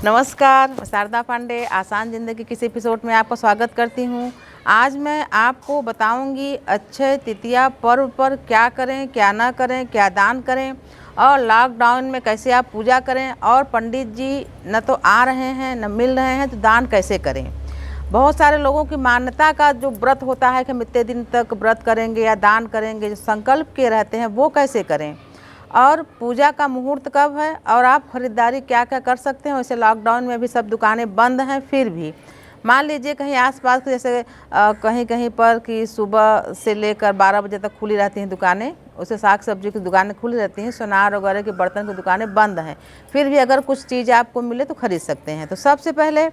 नमस्कार, मैं शारदा पांडे आसान ज़िंदगी के किसी एपिसोड में आपका स्वागत करती हूँ। आज मैं आपको बताऊँगी अक्षय तृतीया पर्व पर क्या करें, क्या ना करें, क्या दान करें और लॉकडाउन में कैसे आप पूजा करें और पंडित जी न तो आ रहे हैं न मिल रहे हैं तो दान कैसे करें। बहुत सारे लोगों की मान्यता का जो व्रत होता है कि हम इतने दिन तक व्रत करेंगे या दान करेंगे, जो संकल्प के रहते हैं वो कैसे करें और पूजा का मुहूर्त कब है और आप ख़रीदारी क्या क्या कर सकते हैं। वैसे लॉकडाउन में भी सब दुकानें बंद हैं, फिर भी मान लीजिए कहीं आसपास के जैसे कहीं कहीं पर कि सुबह से लेकर 12 बजे तक खुली रहती हैं दुकानें, उसे साग सब्जी की दुकानें खुली रहती हैं, सोनार वगैरह के बर्तन की दुकानें बंद हैं, फिर भी अगर कुछ चीज़ आपको मिले तो खरीद सकते हैं। तो सबसे पहले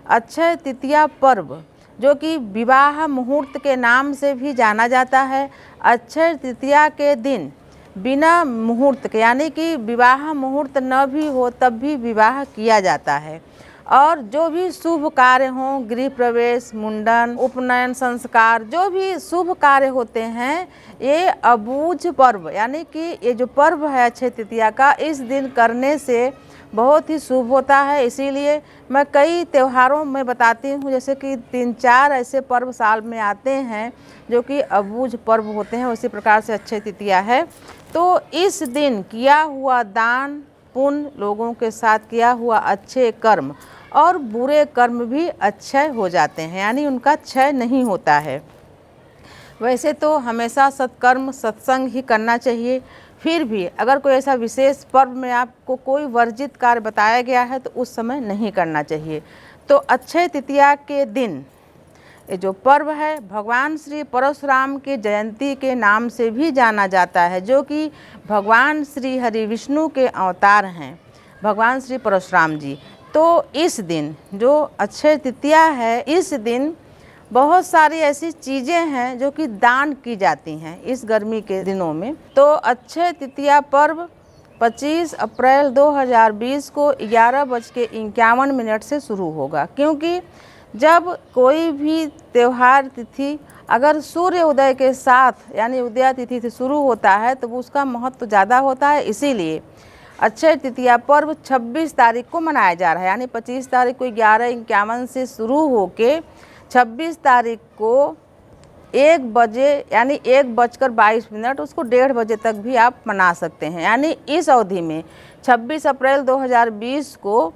अक्षय तृतीया पर्व जो कि विवाह मुहूर्त के नाम से भी जाना जाता है। अक्षय तृतीया के दिन बिना मुहूर्त के यानी कि विवाह मुहूर्त न भी हो तब भी विवाह किया जाता है और जो भी शुभ कार्य हों, गृह प्रवेश, मुंडन, उपनयन संस्कार, जो भी शुभ कार्य होते हैं, ये अबूझ पर्व यानी कि ये जो पर्व है अक्षय तृतीया का, इस दिन करने से बहुत ही शुभ होता है। इसीलिए मैं कई त्योहारों में बताती हूँ, जैसे कि 3-4 ऐसे पर्व साल में आते हैं जो कि अबूझ पर्व होते हैं, उसी प्रकार से अक्षय तृतीया है। तो इस दिन किया हुआ दान पुण्य, लोगों के साथ किया हुआ अच्छे कर्म और बुरे कर्म भी अक्षय हो जाते हैं, यानी उनका क्षय नहीं होता है। वैसे तो हमेशा सत्कर्म सत्संग ही करना चाहिए, फिर भी अगर कोई ऐसा विशेष पर्व में आपको कोई वर्जित कार्य बताया गया है तो उस समय नहीं करना चाहिए। तो अक्षय तृतीया के दिन ये जो पर्व है भगवान श्री परशुराम की जयंती के नाम से भी जाना जाता है, जो कि भगवान श्री हरि विष्णु के अवतार हैं, भगवान श्री परशुराम जी। तो इस दिन जो अक्षय तृतीया है, इस दिन बहुत सारी ऐसी चीज़ें हैं जो कि दान की जाती हैं इस गर्मी के दिनों में। तो अक्षय तृतीया पर्व 25 अप्रैल 2020 को 11:51 से शुरू होगा, क्योंकि जब कोई भी त्यौहार तिथि अगर सूर्य उदय के साथ यानी उदया तिथि से शुरू होता है तो उसका महत्व ज़्यादा होता है। इसीलिए अक्षय तृतीया पर्व 26 तारीख को मनाया जा रहा है, यानी 25 तारीख को 11:51 से शुरू होके 26 तारीख को 1 बजे यानी 1:22 उसको 1:30 बजे तक भी आप मना सकते हैं। यानी इस अवधि में 26 अप्रैल 2020 को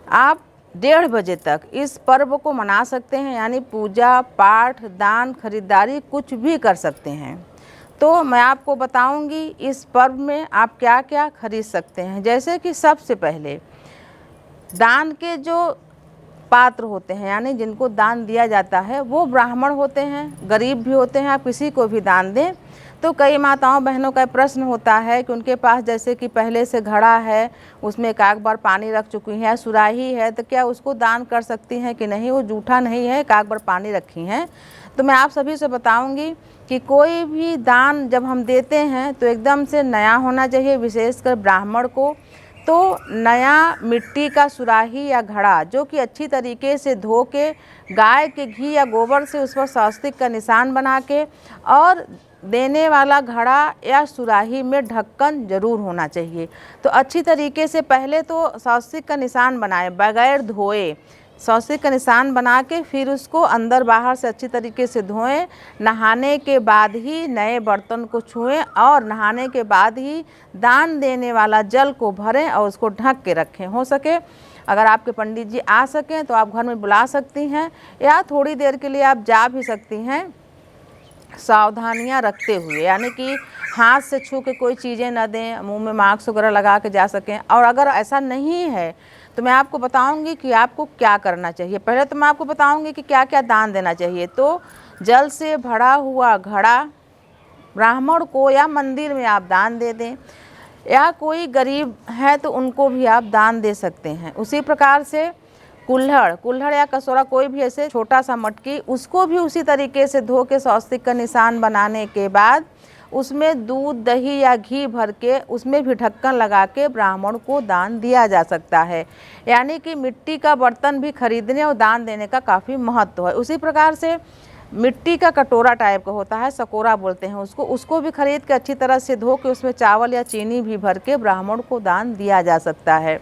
आप 1:30 बजे तक इस पर्व को मना सकते हैं, यानी पूजा पाठ दान खरीदारी कुछ भी कर सकते हैं। तो मैं आपको बताऊंगी इस पर्व में आप क्या क्या खरीद सकते हैं। जैसे कि सबसे पहले दान के जो पात्र होते हैं यानी जिनको दान दिया जाता है वो ब्राह्मण होते हैं, गरीब भी होते हैं, आप किसी को भी दान दें। तो कई माताओं बहनों का प्रश्न होता है कि उनके पास जैसे कि पहले से घड़ा है, उसमें एक आध बार पानी रख चुकी हैं, सुराही है, तो क्या उसको दान कर सकती हैं कि नहीं, वो जूठा नहीं है, एक आध बार पानी रखी हैं। तो मैं आप सभी से बताऊंगी कि कोई भी दान जब हम देते हैं तो एकदम से नया होना चाहिए, विशेषकर ब्राह्मण को। तो नया मिट्टी का सुराही या घड़ा जो कि अच्छी तरीके से धो के गाय के घी या गोबर से उस पर स्वस्तिक का निशान बना के, और देने वाला घड़ा या सुराही में ढक्कन जरूर होना चाहिए। तो अच्छी तरीके से पहले तो स्वस्तिक का निशान बनाए बगैर धोए, स्वस्तिक का निशान बना के फिर उसको अंदर बाहर से अच्छी तरीके से धोएं। नहाने के बाद ही नए बर्तन को छुएं और नहाने के बाद ही दान देने वाला जल को भरें और उसको ढक के रखें। हो सके अगर आपके पंडित जी आ सकें तो आप घर में बुला सकती हैं या थोड़ी देर के लिए आप जा भी सकती हैं, सावधानियां रखते हुए, यानी कि हाथ से छू के कोई चीज़ें न दें, मुंह में मास्क वगैरह लगा के जा सकें। और अगर ऐसा नहीं है तो मैं आपको बताऊंगी कि आपको क्या करना चाहिए। पहले तो मैं आपको बताऊंगी कि क्या क्या दान देना चाहिए। तो जल से भरा हुआ घड़ा ब्राह्मण को या मंदिर में आप दान दे दें, या कोई गरीब है तो उनको भी आप दान दे सकते हैं। उसी प्रकार से कुल्हड़ या कसोरा, कोई भी ऐसे छोटा सा मटकी, उसको भी उसी तरीके से धो के स्वस्तिक का निशान बनाने के बाद उसमें दूध दही या घी भर के उसमें भी ढक्कन लगा के ब्राह्मण को दान दिया जा सकता है। यानी कि मिट्टी का बर्तन भी खरीदने और दान देने का काफ़ी महत्व है। उसी प्रकार से मिट्टी का कटोरा टाइप का होता है, सकोरा बोलते हैं उसको भी खरीद के अच्छी तरह से धो के उसमें चावल या चीनी भी भर के ब्राह्मण को दान दिया जा सकता है।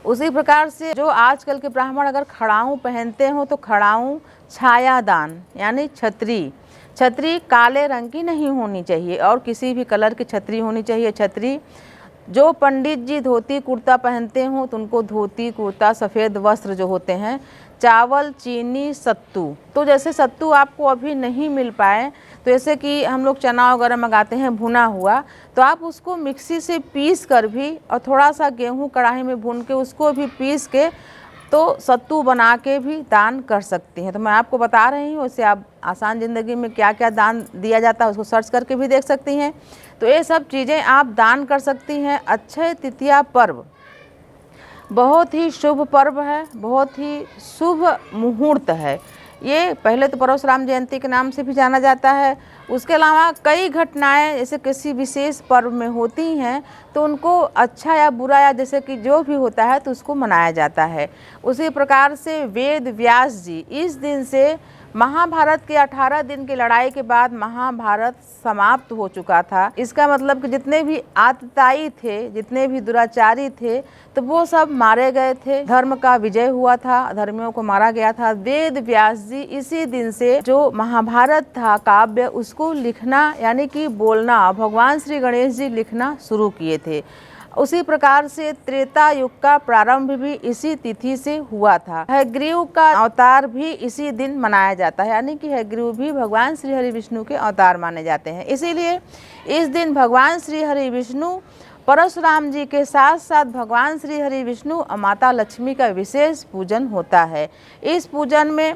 उसी प्रकार से जो आजकल के ब्राह्मण अगर खड़ाऊँ पहनते हो तो खड़ाऊँ छायादान यानी छतरी, छतरी काले रंग की नहीं होनी चाहिए और किसी भी कलर की छतरी होनी चाहिए। छतरी जो पंडित जी धोती कुर्ता पहनते हों तो उनको धोती कुर्ता सफ़ेद वस्त्र जो होते हैं, चावल चीनी सत्तू, तो जैसे सत्तू आपको अभी नहीं मिल पाए तो जैसे कि हम लोग चना वगैरह मंगाते हैं भुना हुआ, तो आप उसको मिक्सी से पीस कर भी और थोड़ा सा गेहूं कढ़ाई में भून के उसको भी पीस के तो सत्तू बना के भी दान कर सकती हैं। तो मैं आपको बता रही हूँ, उससे आप आसान ज़िंदगी में क्या क्या दान दिया जाता है उसको सर्च करके भी देख सकती हैं। तो ये सब चीज़ें आप दान कर सकती हैं। अक्षय तृतीया पर्व बहुत ही शुभ पर्व है, बहुत ही शुभ मुहूर्त है। ये पहले तो परशुराम जयंती के नाम से भी जाना जाता है। उसके अलावा कई घटनाएं जैसे किसी विशेष पर्व में होती हैं तो उनको अच्छा या बुरा या जैसे कि जो भी होता है तो उसको मनाया जाता है। उसी प्रकार से वेद व्यास जी इस दिन से महाभारत के 18 दिन की लड़ाई के बाद महाभारत समाप्त हो चुका था। इसका मतलब कि जितने भी आतताई थे, जितने भी दुराचारी थे, तो वो सब मारे गए थे। धर्म का विजय हुआ था, अधर्मियों को मारा गया था। वेद व्यास जी इसी दिन से जो महाभारत था काव्य उसको लिखना यानी कि बोलना भगवान श्री गणेश जी लिखना शुरू किए थे। उसी प्रकार से त्रेता युग का प्रारंभ भी इसी तिथि से हुआ था। हयग्रीव का अवतार भी इसी दिन मनाया जाता है, यानी कि हयग्रीव भी भगवान श्री हरि विष्णु के अवतार माने जाते हैं। इसीलिए इस दिन भगवान श्री हरि विष्णु परशुराम जी के साथ साथ भगवान श्री हरि विष्णु और माता लक्ष्मी का विशेष पूजन होता है। इस पूजन में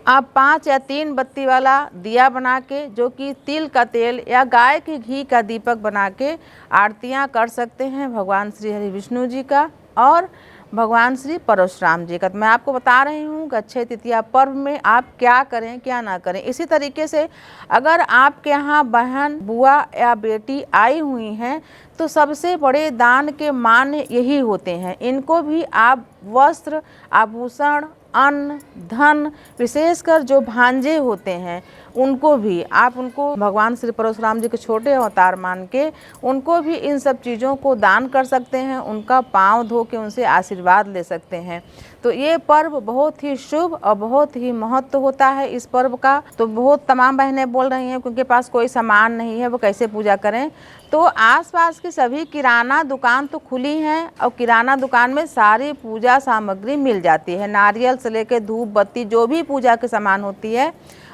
आप 5 या 3 बत्ती वाला दिया बना के, जो कि तिल का तेल या गाय के घी का दीपक बना के आरतियाँ कर सकते हैं भगवान श्री हरि विष्णु जी का और भगवान श्री परशुराम जी का। तो मैं आपको बता रही हूँ कि अक्षय तृतीया पर्व में आप क्या करें क्या ना करें। इसी तरीके से अगर आपके यहाँ बहन बुआ या बेटी आई हुई हैं तो सबसे बड़े दान के मान्य यही होते हैं। इनको भी आप वस्त्र आभूषण अन्न धन विशेषकर जो भांजे होते हैं उनको भी आप उनको भगवान श्री परशुराम जी के छोटे अवतार मान के उनको भी इन सब चीज़ों को दान कर सकते हैं। उनका पाँव धो के उनसे आशीर्वाद ले सकते हैं। तो ये पर्व बहुत ही शुभ और बहुत ही महत्व होता है इस पर्व का। तो बहुत तमाम बहनें बोल रही हैं क्योंकि पास कोई सामान नहीं है वो कैसे पूजा करें। तो आसपास की सभी किराना दुकान तो खुली हैं और किराना दुकान में सारी पूजा सामग्री मिल जाती है। नारियल से लेकर धूप बत्ती जो भी पूजा के सामान होती है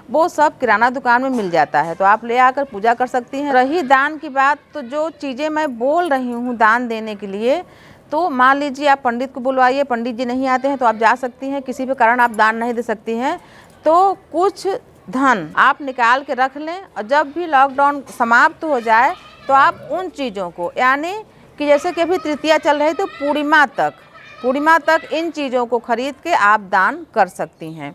वो सब किराना दुकान में मिल जाता है। तो आप ले आकर पूजा कर सकती हैं। रही दान की बात, तो जो चीज़ें मैं बोल रही हूँ दान देने के लिए, तो मान लीजिए आप पंडित को बुलवाइए, पंडित जी नहीं आते हैं तो आप जा सकती हैं। किसी भी कारण आप दान नहीं दे सकती हैं तो कुछ धन आप निकाल के रख लें और जब भी लॉकडाउन समाप्त हो जाए तो आप उन चीज़ों को, यानी कि जैसे कि अभी तृतीया चल रही तो पूर्णिमा तक इन चीज़ों को खरीद के आप दान कर सकती हैं।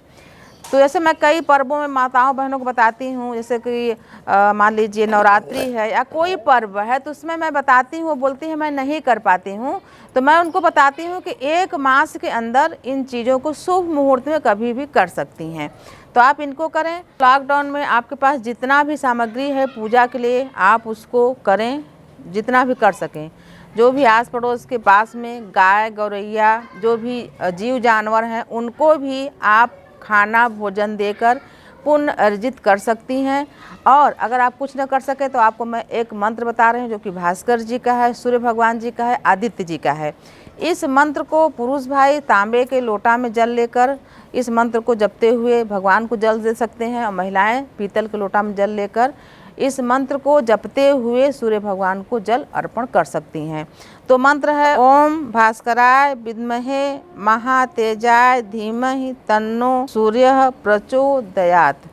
तो जैसे मैं कई पर्वों में माताओं बहनों को बताती हूँ, जैसे कि मान लीजिए नवरात्रि है या कोई पर्व है तो उसमें मैं बताती हूँ, बोलती है मैं नहीं कर पाती हूँ, तो मैं उनको बताती हूँ कि 1 मास के अंदर इन चीज़ों को शुभ मुहूर्त में कभी भी कर सकती हैं। तो आप इनको करें। लॉकडाउन में आपके पास जितना भी सामग्री है पूजा के लिए आप उसको करें, जितना भी कर सकें। जो भी आस पड़ोस के पास में गाय गौरैया जो भी जीव जानवर हैं उनको भी आप खाना भोजन देकर पुण्य अर्जित कर सकती हैं। और अगर आप कुछ न कर सके तो आपको मैं एक मंत्र बता रही हूँ जो कि भास्कर जी का है, सूर्य भगवान जी का है, आदित्य जी का है। इस मंत्र को पुरुष भाई तांबे के लोटा में जल लेकर इस मंत्र को जपते हुए भगवान को जल दे सकते हैं और महिलाएं पीतल के लोटा में जल लेकर इस मंत्र को जपते हुए सूर्य भगवान को जल अर्पण कर सकती हैं। तो मंत्र है ओम भास्कराय विद्महे महातेजाय धीमहि तन्नो सूर्यः प्रचोदयात्।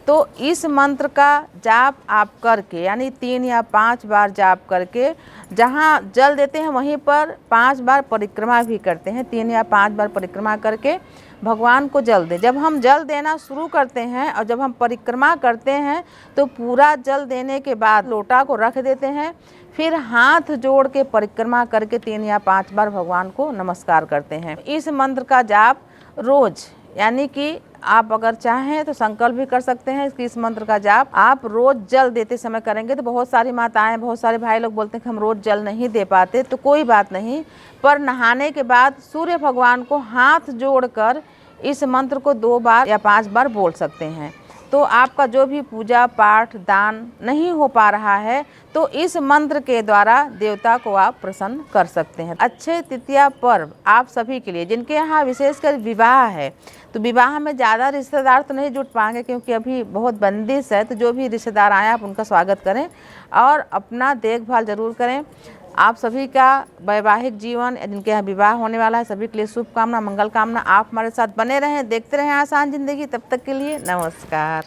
तो इस मंत्र का जाप आप करके, यानी 3 या 5 बार जाप करके, जहाँ जल देते हैं वहीं पर 5 बार परिक्रमा भी करते हैं। 3 या 5 बार परिक्रमा करके भगवान को जल दें। जब हम जल देना शुरू करते हैं और जब हम परिक्रमा करते हैं तो पूरा जल देने के बाद लोटा को रख देते हैं, फिर हाथ जोड़ के परिक्रमा करके 3 या 5 बार भगवान को नमस्कार करते हैं। इस मंत्र का जाप रोज यानी कि आप अगर चाहें तो संकल्प भी कर सकते हैं कि इस मंत्र का जाप आप रोज जल देते समय करेंगे। तो बहुत सारी माताएं, बहुत सारे भाई लोग बोलते हैं कि हम रोज जल नहीं दे पाते, तो कोई बात नहीं, पर नहाने के बाद सूर्य भगवान को हाथ जोड़कर इस मंत्र को 2 बार या 5 बार बोल सकते हैं। तो आपका जो भी पूजा पाठ दान नहीं हो पा रहा है, तो इस मंत्र के द्वारा देवता को आप प्रसन्न कर सकते हैं। अक्षय तृतीया पर्व आप सभी के लिए, जिनके यहाँ विशेषकर विवाह है, तो विवाह में ज़्यादा रिश्तेदार तो नहीं जुट पाएंगे क्योंकि अभी बहुत बंदिश है। तो जो भी रिश्तेदार आए आप उनका स्वागत करें और अपना देखभाल ज़रूर करें। आप सभी का वैवाहिक जीवन, जिनके यहाँ विवाह होने वाला है, सभी के लिए शुभकामना, मंगल कामना। आप हमारे साथ बने रहें, देखते रहें आसान ज़िंदगी। तब तक के लिए नमस्कार।